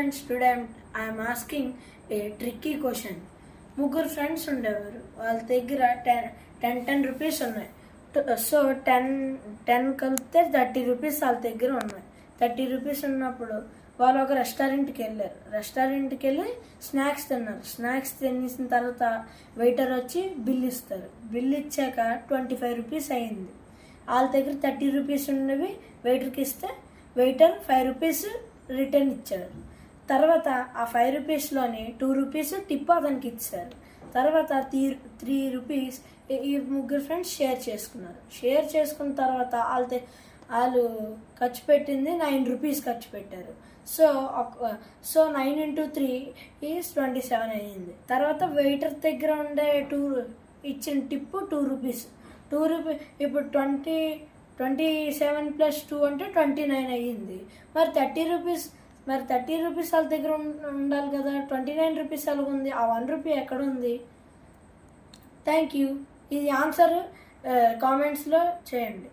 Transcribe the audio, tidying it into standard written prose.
friends, today I am asking a tricky question. ముగ్గురు friends ఉండేవారు. వాళ్ళ దగ్గర 10 రూపీస్ ఉన్నాయి. సో 10 కలిపితే 30 రూపీస్ వాళ్ళ దగ్గర ఉన్నాయి. 30 రూపీస్ ఉన్నప్పుడు వాళ్ళు ఒక రెస్టారెంట్కి వెళ్ళారు. రెస్టారెంట్కి వెళ్ళి స్నాక్స్ తిన్నారు. స్నాక్స్ తినేసిన తర్వాత వెయిటర్ వచ్చి బిల్ ఇస్తారు. బిల్ ఇచ్చాక 25 రూపీస్ అయింది. వాళ్ళ దగ్గర 30 రూపీస్ ఉన్నవి వెయిటర్కి ఇస్తే వెయిటర్ 5 రూపీస్ రిటర్న్ ఇచ్చారు. తర్వాత ఆ 5 రూపీస్లోని 2 రూపీస్ టిప్ అతనికి ఇచ్చారు. తర్వాత 3 రూపీస్ ఈ ముగ్గురు ఫ్రెండ్స్ షేర్ చేసుకున్నారు. షేర్ చేసుకున్న తర్వాత వాళ్ళు ఖర్చు పెట్టింది 9 రూపీస్ ఖర్చు పెట్టారు. సో 9 into 3 ఈజ్ 27 అయ్యింది. తర్వాత వెయిటర్ దగ్గర ఉండే ఇచ్చిన టిప్పు 2 రూపీస్. ఇప్పుడు 27 + 2 అంటే 29 అయ్యింది. మరి 30 రూపీస్ వాళ్ళ దగ్గర ఉండాలి కదా. 29 రూపీస్ అలాగ ఉంది. ఆ 1 రూపీ ఎక్కడ ఉంది? Thank you. ఇది ఆన్సర్ కామెంట్స్లో చేయండి.